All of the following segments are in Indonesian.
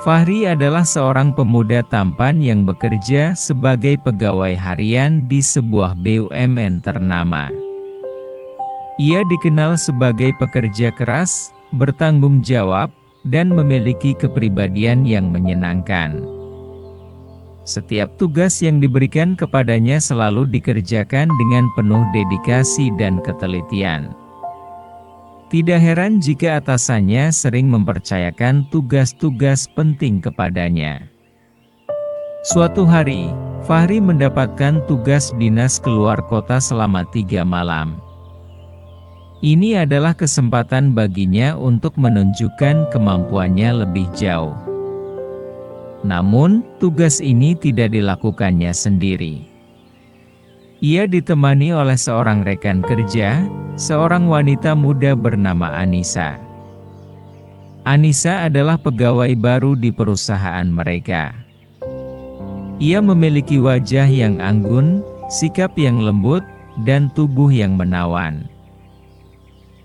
Fahri adalah seorang pemuda tampan yang bekerja sebagai pegawai harian di sebuah BUMN ternama. Ia dikenal sebagai pekerja keras, bertanggung jawab, dan memiliki kepribadian yang menyenangkan. Setiap tugas yang diberikan kepadanya selalu dikerjakan dengan penuh dedikasi dan ketelitian. Tidak heran jika atasannya sering mempercayakan tugas-tugas penting kepadanya. Suatu hari, Fahri mendapatkan tugas dinas keluar kota selama 3 malam. Ini adalah kesempatan baginya untuk menunjukkan kemampuannya lebih jauh. Namun, tugas ini tidak dilakukannya sendiri. Ia ditemani oleh seorang rekan kerja, seorang wanita muda bernama Anissa. Anissa adalah pegawai baru di perusahaan mereka. Ia memiliki wajah yang anggun, sikap yang lembut, dan tubuh yang menawan.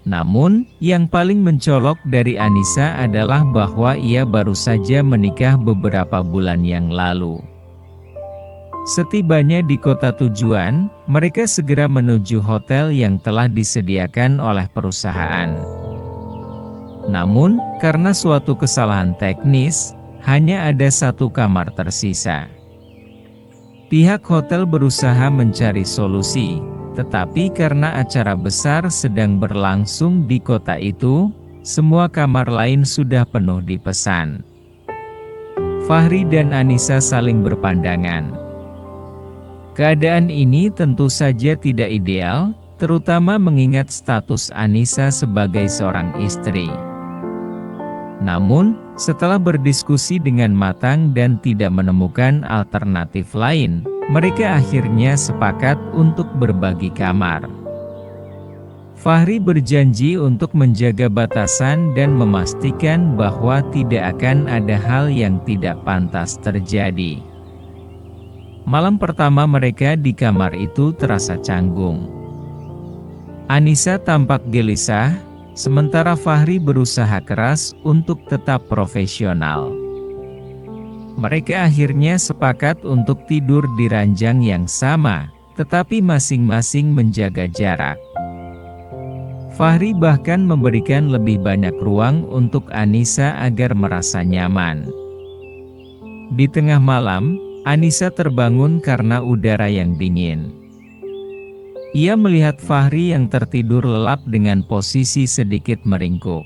Namun, yang paling mencolok dari Anissa adalah bahwa ia baru saja menikah beberapa bulan yang lalu. Setibanya di kota tujuan, mereka segera menuju hotel yang telah disediakan oleh perusahaan. Namun, karena suatu kesalahan teknis, hanya ada 1 kamar tersisa. Pihak hotel berusaha mencari solusi, tetapi karena acara besar sedang berlangsung di kota itu, semua kamar lain sudah penuh dipesan. Fahri dan Anissa saling berpandangan. Keadaan ini tentu saja tidak ideal, terutama mengingat status Anissa sebagai seorang istri. Namun, setelah berdiskusi dengan matang dan tidak menemukan alternatif lain, mereka akhirnya sepakat untuk berbagi kamar. Fahri berjanji untuk menjaga batasan dan memastikan bahwa tidak akan ada hal yang tidak pantas terjadi. Malam pertama mereka di kamar itu terasa canggung. Anissa tampak gelisah, sementara Fahri berusaha keras untuk tetap profesional. Mereka akhirnya sepakat untuk tidur di ranjang yang sama, tetapi masing-masing menjaga jarak. Fahri bahkan memberikan lebih banyak ruang untuk Anissa agar merasa nyaman. Di tengah malam, Anissa terbangun karena udara yang dingin. Ia melihat Fahri yang tertidur lelap dengan posisi sedikit meringkuk.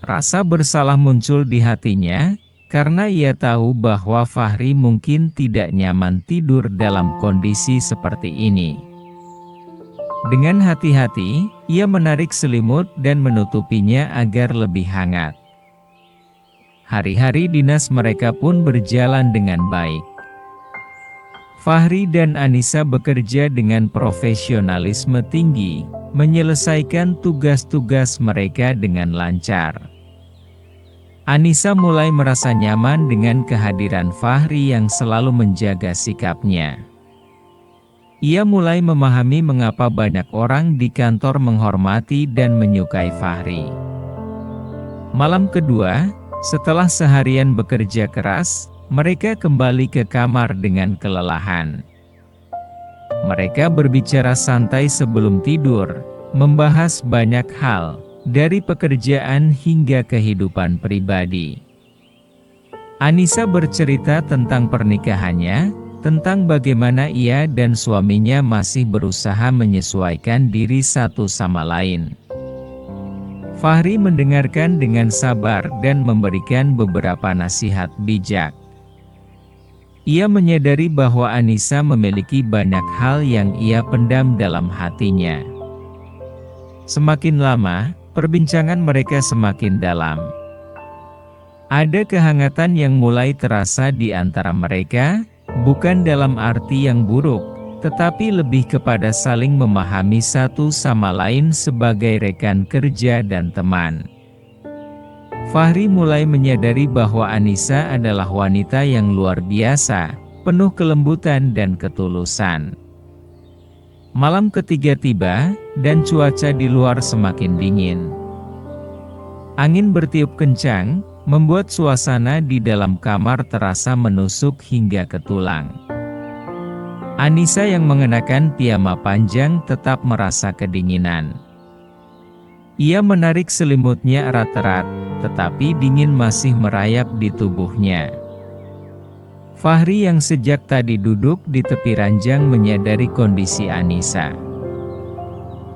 Rasa bersalah muncul di hatinya, karena ia tahu bahwa Fahri mungkin tidak nyaman tidur dalam kondisi seperti ini. Dengan hati-hati, ia menarik selimut dan menutupinya agar lebih hangat. Hari-hari dinas mereka pun berjalan dengan baik. Fahri dan Anissa bekerja dengan profesionalisme tinggi, menyelesaikan tugas-tugas mereka dengan lancar. Anissa mulai merasa nyaman dengan kehadiran Fahri yang selalu menjaga sikapnya. Ia mulai memahami mengapa banyak orang di kantor menghormati dan menyukai Fahri. Malam kedua, setelah seharian bekerja keras, mereka kembali ke kamar dengan kelelahan. Mereka berbicara santai sebelum tidur, membahas banyak hal, dari pekerjaan hingga kehidupan pribadi. Anissa bercerita tentang pernikahannya, tentang bagaimana ia dan suaminya masih berusaha menyesuaikan diri satu sama lain. Fahri mendengarkan dengan sabar dan memberikan beberapa nasihat bijak. Ia menyadari bahwa Anissa memiliki banyak hal yang ia pendam dalam hatinya. Semakin lama, perbincangan mereka semakin dalam. Ada kehangatan yang mulai terasa di antara mereka, bukan dalam arti yang buruk, tetapi lebih kepada saling memahami satu sama lain sebagai rekan kerja dan teman. Fahri mulai menyadari bahwa Anissa adalah wanita yang luar biasa, penuh kelembutan dan ketulusan. Malam ketiga tiba, dan cuaca di luar semakin dingin. Angin bertiup kencang, membuat suasana di dalam kamar terasa menusuk hingga ke tulang. Anissa yang mengenakan piyama panjang tetap merasa kedinginan. Ia menarik selimutnya erat-erat, tetapi dingin masih merayap di tubuhnya. Fahri yang sejak tadi duduk di tepi ranjang menyadari kondisi Anissa.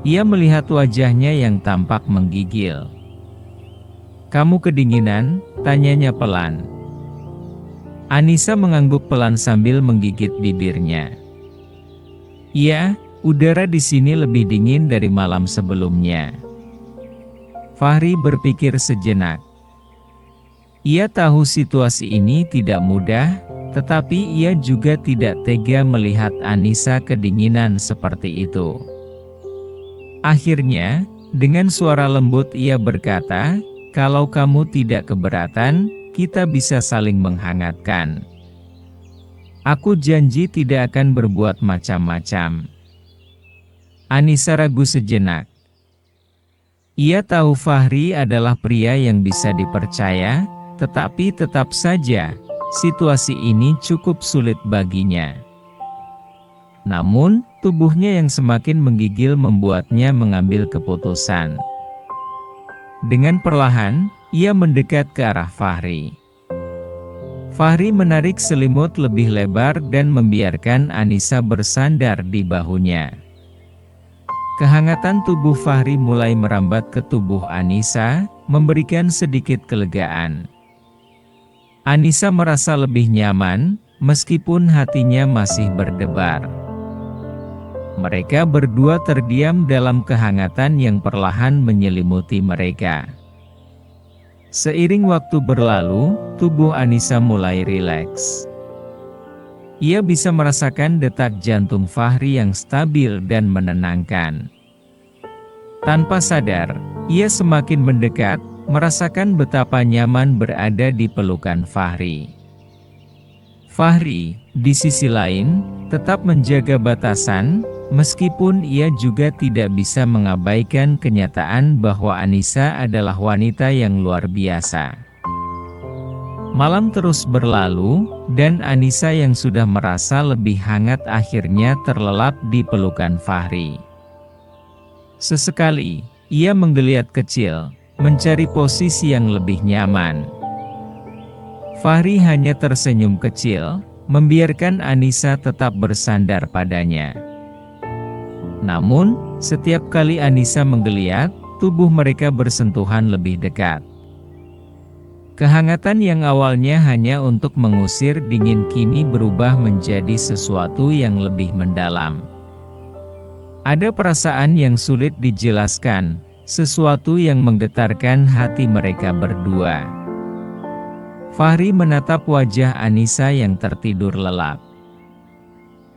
Ia melihat wajahnya yang tampak menggigil. "Kamu kedinginan?" tanyanya pelan. Anissa mengangguk pelan sambil menggigit bibirnya. "Iya, udara di sini lebih dingin dari malam sebelumnya." Fahri berpikir sejenak. Ia tahu situasi ini tidak mudah, tetapi ia juga tidak tega melihat Anissa kedinginan seperti itu. Akhirnya, dengan suara lembut ia berkata, "Kalau kamu tidak keberatan, kita bisa saling menghangatkan. Aku janji tidak akan berbuat macam-macam." Anissa ragu sejenak. Ia tahu Fahri adalah pria yang bisa dipercaya, tetapi tetap saja, situasi ini cukup sulit baginya. Namun, tubuhnya yang semakin menggigil membuatnya mengambil keputusan. Dengan perlahan, ia mendekat ke arah Fahri. Fahri menarik selimut lebih lebar dan membiarkan Anissa bersandar di bahunya. Kehangatan tubuh Fahri mulai merambat ke tubuh Anissa, memberikan sedikit kelegaan. Anissa merasa lebih nyaman, meskipun hatinya masih berdebar. Mereka berdua terdiam dalam kehangatan yang perlahan menyelimuti mereka. Seiring waktu berlalu, tubuh Anissa mulai rileks. Ia bisa merasakan detak jantung Fahri yang stabil dan menenangkan. Tanpa sadar, ia semakin mendekat, merasakan betapa nyaman berada di pelukan Fahri. Fahri, di sisi lain, tetap menjaga batasan, meskipun ia juga tidak bisa mengabaikan kenyataan bahwa Anissa adalah wanita yang luar biasa. Malam terus berlalu, dan Anissa yang sudah merasa lebih hangat akhirnya terlelap di pelukan Fahri. Sesekali, ia menggeliat kecil, mencari posisi yang lebih nyaman. Fahri hanya tersenyum kecil, membiarkan Anissa tetap bersandar padanya. Namun, setiap kali Anissa menggeliat, tubuh mereka bersentuhan lebih dekat. Kehangatan yang awalnya hanya untuk mengusir dingin kini berubah menjadi sesuatu yang lebih mendalam. Ada perasaan yang sulit dijelaskan, sesuatu yang menggetarkan hati mereka berdua. Fahri menatap wajah Anissa yang tertidur lelap.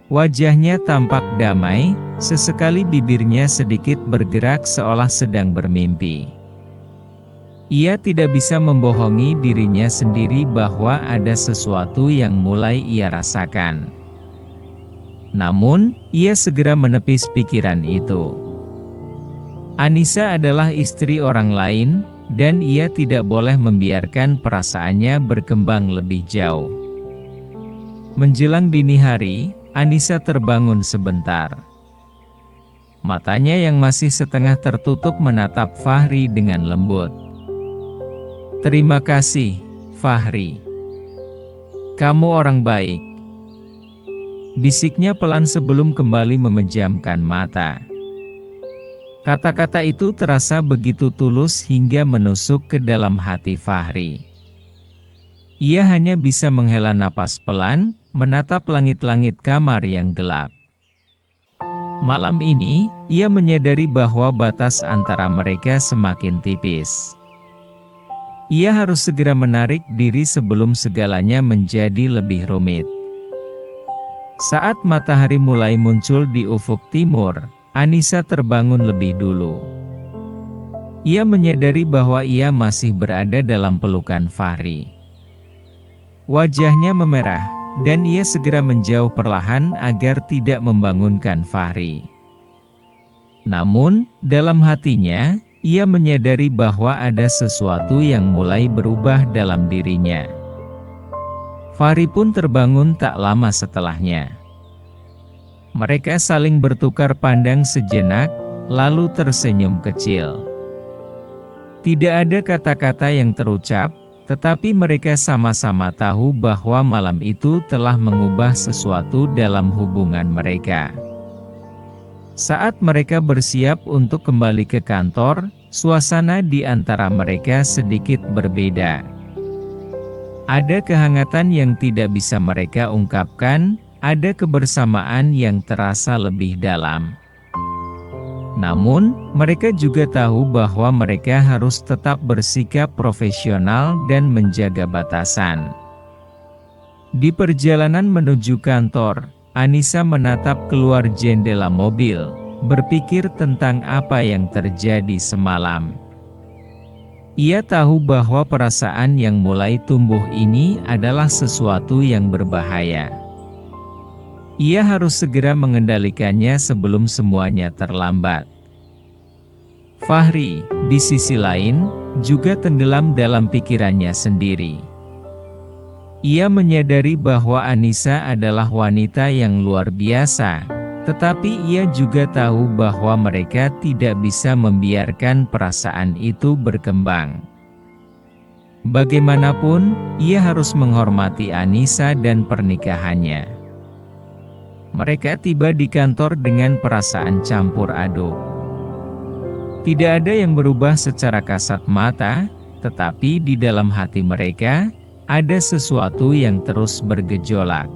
Wajahnya tampak damai, sesekali bibirnya sedikit bergerak seolah sedang bermimpi. Ia tidak bisa membohongi dirinya sendiri bahwa ada sesuatu yang mulai ia rasakan. Namun, ia segera menepis pikiran itu. Anissa adalah istri orang lain, dan ia tidak boleh membiarkan perasaannya berkembang lebih jauh. Menjelang dini hari, Anissa terbangun sebentar. Matanya yang masih setengah tertutup menatap Fahri dengan lembut. "Terima kasih, Fahri. Kamu orang baik," bisiknya pelan sebelum kembali memejamkan mata. Kata-kata itu terasa begitu tulus hingga menusuk ke dalam hati Fahri. Ia hanya bisa menghela napas pelan, menatap langit-langit kamar yang gelap. Malam ini, ia menyadari bahwa batas antara mereka semakin tipis. Ia harus segera menarik diri sebelum segalanya menjadi lebih rumit. Saat matahari mulai muncul di ufuk timur, Anissa terbangun lebih dulu. Ia menyadari bahwa ia masih berada dalam pelukan Fahri. Wajahnya memerah, dan ia segera menjauh perlahan agar tidak membangunkan Fahri. Namun, dalam hatinya, ia menyadari bahwa ada sesuatu yang mulai berubah dalam dirinya. Fahri pun terbangun tak lama setelahnya. Mereka saling bertukar pandang sejenak, lalu tersenyum kecil. Tidak ada kata-kata yang terucap, tetapi mereka sama-sama tahu bahwa malam itu telah mengubah sesuatu dalam hubungan mereka. Saat mereka bersiap untuk kembali ke kantor, suasana di antara mereka sedikit berbeda. Ada kehangatan yang tidak bisa mereka ungkapkan, ada kebersamaan yang terasa lebih dalam. Namun, mereka juga tahu bahwa mereka harus tetap bersikap profesional dan menjaga batasan. Di perjalanan menuju kantor, Anissa menatap keluar jendela mobil, berpikir tentang apa yang terjadi semalam. Ia tahu bahwa perasaan yang mulai tumbuh ini adalah sesuatu yang berbahaya. Ia harus segera mengendalikannya sebelum semuanya terlambat. Fahri, di sisi lain, juga tenggelam dalam pikirannya sendiri. Ia menyadari bahwa Anissa adalah wanita yang luar biasa, tetapi ia juga tahu bahwa mereka tidak bisa membiarkan perasaan itu berkembang. Bagaimanapun, ia harus menghormati Anissa dan pernikahannya. Mereka tiba di kantor dengan perasaan campur aduk. Tidak ada yang berubah secara kasat mata, tetapi di dalam hati mereka, ada sesuatu yang terus bergejolak.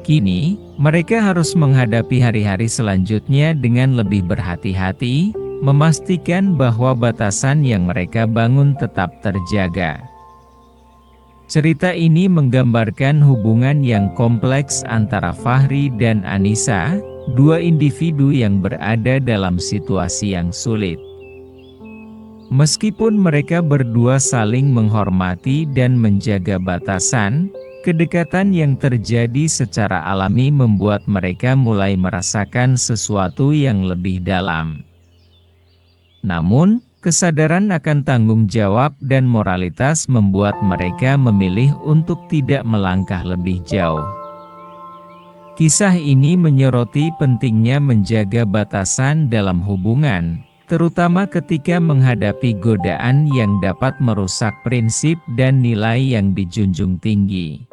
Kini, mereka harus menghadapi hari-hari selanjutnya dengan lebih berhati-hati, memastikan bahwa batasan yang mereka bangun tetap terjaga. Cerita ini menggambarkan hubungan yang kompleks antara Fahri dan Anissa, dua individu yang berada dalam situasi yang sulit. Meskipun mereka berdua saling menghormati dan menjaga batasan, kedekatan yang terjadi secara alami membuat mereka mulai merasakan sesuatu yang lebih dalam. Namun, kesadaran akan tanggung jawab dan moralitas membuat mereka memilih untuk tidak melangkah lebih jauh. Kisah ini menyoroti pentingnya menjaga batasan dalam hubungan, terutama ketika menghadapi godaan yang dapat merusak prinsip dan nilai yang dijunjung tinggi.